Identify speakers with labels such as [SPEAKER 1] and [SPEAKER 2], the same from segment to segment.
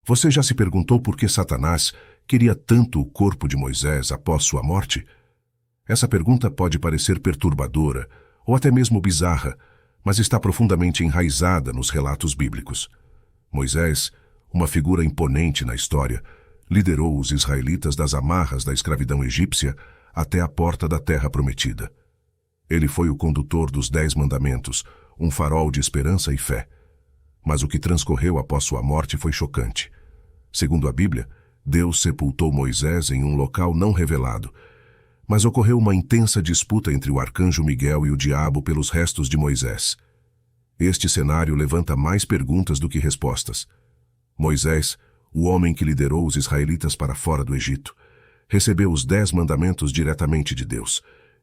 [SPEAKER 1] Você já se perguntou por que Satanás queria tanto o corpo de Moisés após sua morte? Essa pergunta pode parecer perturbadora ou até mesmo bizarra, mas está profundamente enraizada nos relatos bíblicos. Moisés, uma figura imponente na história, liderou os israelitas das amarras da escravidão egípcia até a porta da Terra Prometida. Ele foi o condutor dos 10 mandamentos, um farol de esperança e fé. Mas o que transcorreu após sua morte foi chocante. Segundo a Bíblia, Deus sepultou Moisés em um local não revelado, mas ocorreu uma intensa disputa entre o arcanjo Miguel e o diabo pelos restos de Moisés. Este cenário levanta mais perguntas do que respostas. Moisés, o homem que liderou os israelitas para fora do Egito, recebeu os 10 mandamentos diretamente de Deus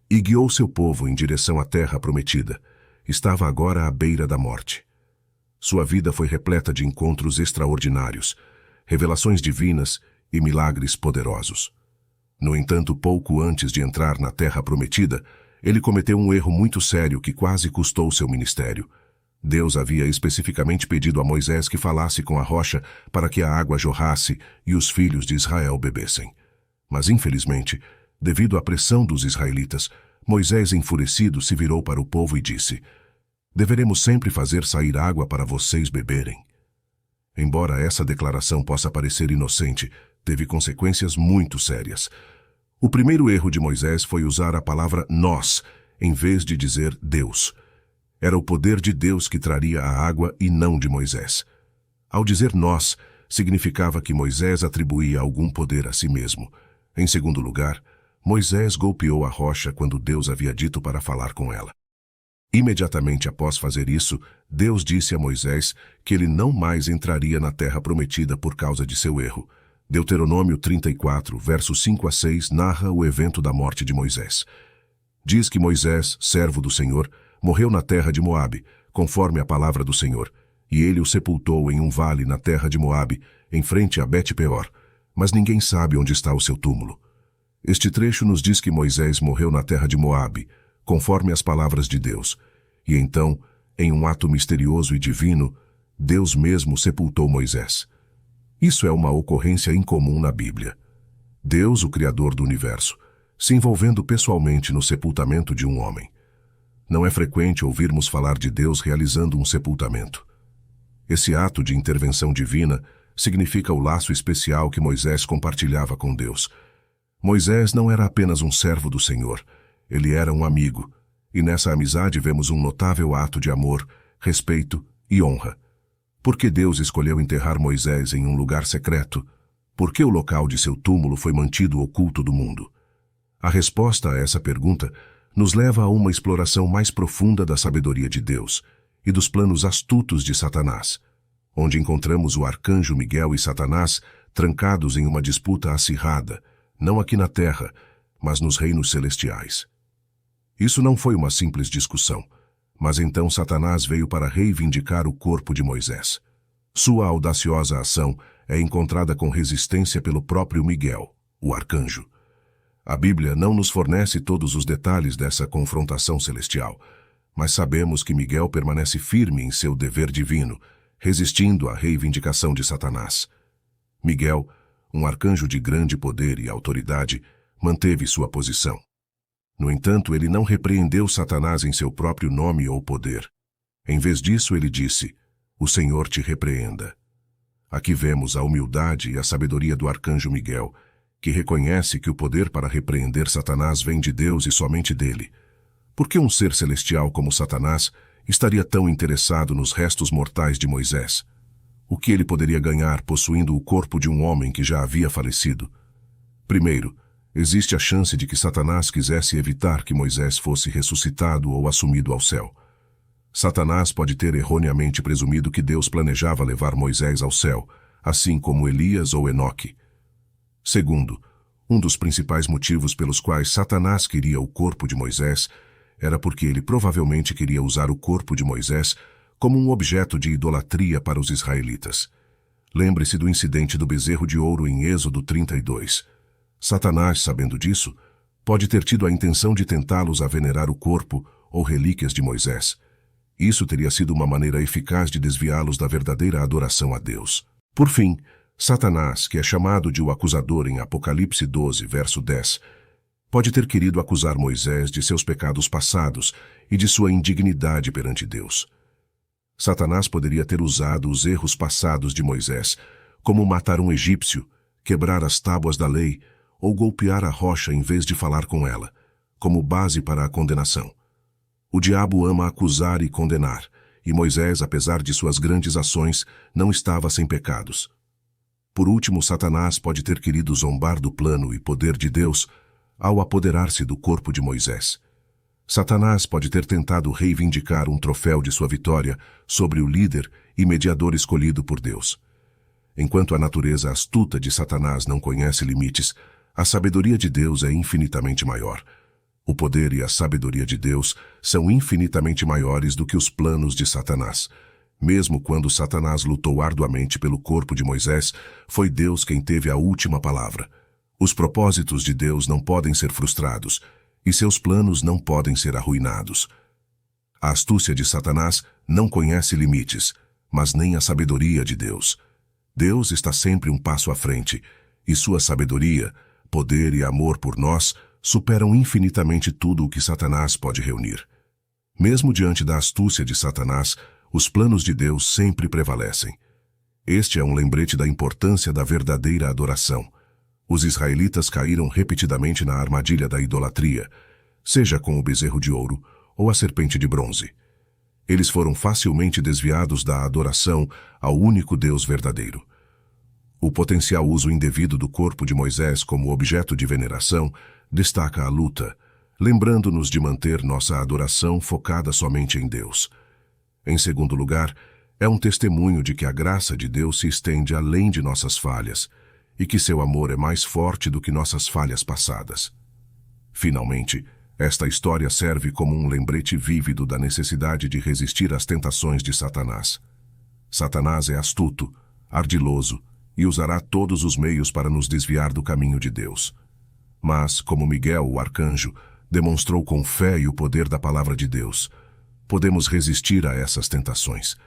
[SPEAKER 1] e guiou seu povo em direção à Terra Prometida. Estava agora à beira da morte. Sua vida foi repleta de encontros extraordinários, revelações divinas e milagres poderosos. No entanto, pouco antes de entrar na Terra Prometida, ele cometeu um erro muito sério que quase custou seu ministério. Deus havia especificamente pedido a Moisés que falasse com a rocha para que a água jorrasse e os filhos de Israel bebessem. Mas, infelizmente, devido à pressão dos israelitas, Moisés, enfurecido, se virou para o povo e disse: "Deveremos sempre fazer sair água para vocês beberem." Embora essa declaração possa parecer inocente, teve consequências muito sérias. O primeiro erro de Moisés foi usar a palavra nós, em vez de dizer Deus. Era o poder de Deus que traria a água e não de Moisés. Ao dizer nós, significava que Moisés atribuía algum poder a si mesmo. Em segundo lugar, Moisés golpeou a rocha quando Deus havia dito para falar com ela. Imediatamente após fazer isso, Deus disse a Moisés que ele não mais entraria na Terra Prometida por causa de seu erro. Deuteronômio 34, versos 5 a 6, narra o evento da morte de Moisés. Diz que Moisés, servo do Senhor, morreu na terra de Moabe, conforme a palavra do Senhor, e ele o sepultou em um vale na terra de Moabe, em frente a Bet-peor, mas ninguém sabe onde está o seu túmulo. Este trecho nos diz que Moisés morreu na terra de Moabe, conforme as palavras de Deus, e então, em um ato misterioso e divino, Deus mesmo sepultou Moisés. Isso é uma ocorrência incomum na Bíblia. Deus, o Criador do universo, se envolvendo pessoalmente no sepultamento de um homem. Não é frequente ouvirmos falar de Deus realizando um sepultamento. Esse ato de intervenção divina significa o laço especial que Moisés compartilhava com Deus. Moisés não era apenas um servo do Senhor, ele era um amigo, e nessa amizade vemos um notável ato de amor, respeito e honra. Por que Deus escolheu enterrar Moisés em um lugar secreto? Por que o local de seu túmulo foi mantido oculto do mundo? A resposta a essa pergunta nos leva a uma exploração mais profunda da sabedoria de Deus e dos planos astutos de Satanás, onde encontramos o arcanjo Miguel e Satanás trancados em uma disputa acirrada, não aqui na terra, mas nos reinos celestiais. Isso não foi uma simples discussão, mas então Satanás veio para reivindicar o corpo de Moisés. Sua audaciosa ação é encontrada com resistência pelo próprio Miguel, o arcanjo. A Bíblia não nos fornece todos os detalhes dessa confrontação celestial, mas sabemos que Miguel permanece firme em seu dever divino, resistindo à reivindicação de Satanás. Miguel, um arcanjo de grande poder e autoridade, manteve sua posição. No entanto, ele não repreendeu Satanás em seu próprio nome ou poder. Em vez disso, ele disse: "O Senhor te repreenda." Aqui vemos a humildade e a sabedoria do arcanjo Miguel, que reconhece que o poder para repreender Satanás vem de Deus e somente dele. Por que um ser celestial como Satanás estaria tão interessado nos restos mortais de Moisés? O que ele poderia ganhar possuindo o corpo de um homem que já havia falecido? Primeiro, existe a chance de que Satanás quisesse evitar que Moisés fosse ressuscitado ou assumido ao céu. Satanás pode ter erroneamente presumido que Deus planejava levar Moisés ao céu, assim como Elias ou Enoque. Segundo, um dos principais motivos pelos quais Satanás queria o corpo de Moisés era porque ele provavelmente queria usar o corpo de Moisés como um objeto de idolatria para os israelitas. Lembre-se do incidente do bezerro de ouro em Êxodo 32. Satanás, sabendo disso, pode ter tido a intenção de tentá-los a venerar o corpo ou relíquias de Moisés. Isso teria sido uma maneira eficaz de desviá-los da verdadeira adoração a Deus. Por fim, Satanás, que é chamado de o acusador em Apocalipse 12, verso 10, pode ter querido acusar Moisés de seus pecados passados e de sua indignidade perante Deus. Satanás poderia ter usado os erros passados de Moisés, como matar um egípcio, quebrar as tábuas da lei ou golpear a rocha em vez de falar com ela, como base para a condenação. O diabo ama acusar e condenar, e Moisés, apesar de suas grandes ações, não estava sem pecados. Por último, Satanás pode ter querido zombar do plano e poder de Deus ao apoderar-se do corpo de Moisés. Satanás pode ter tentado reivindicar um troféu de sua vitória sobre o líder e mediador escolhido por Deus. Enquanto a natureza astuta de Satanás não conhece limites, a sabedoria de Deus é infinitamente maior. O poder e a sabedoria de Deus são infinitamente maiores do que os planos de Satanás. Mesmo quando Satanás lutou arduamente pelo corpo de Moisés, foi Deus quem teve a última palavra. Os propósitos de Deus não podem ser frustrados, e seus planos não podem ser arruinados. A astúcia de Satanás não conhece limites, mas nem a sabedoria de Deus. Deus está sempre um passo à frente, e sua sabedoria, poder e amor por nós superam infinitamente tudo o que Satanás pode reunir. Mesmo diante da astúcia de Satanás, os planos de Deus sempre prevalecem. Este é um lembrete da importância da verdadeira adoração. Os israelitas caíram repetidamente na armadilha da idolatria, seja com o bezerro de ouro ou a serpente de bronze. Eles foram facilmente desviados da adoração ao único Deus verdadeiro. O potencial uso indevido do corpo de Moisés como objeto de veneração destaca a luta, lembrando-nos de manter nossa adoração focada somente em Deus. Em segundo lugar, é um testemunho de que a graça de Deus se estende além de nossas falhas e que seu amor é mais forte do que nossas falhas passadas. Finalmente, esta história serve como um lembrete vívido da necessidade de resistir às tentações de Satanás. Satanás é astuto, ardiloso e usará todos os meios para nos desviar do caminho de Deus. Mas, como Miguel, o arcanjo, demonstrou com fé e o poder da palavra de Deus, podemos resistir a essas tentações.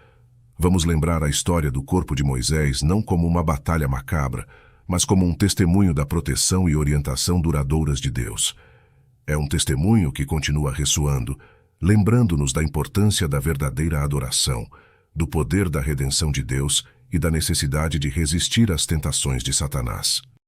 [SPEAKER 1] Vamos lembrar a história do corpo de Moisés não como uma batalha macabra, mas como um testemunho da proteção e orientação duradouras de Deus. É um testemunho que continua ressoando, lembrando-nos da importância da verdadeira adoração, do poder da redenção de Deus e da necessidade de resistir às tentações de Satanás.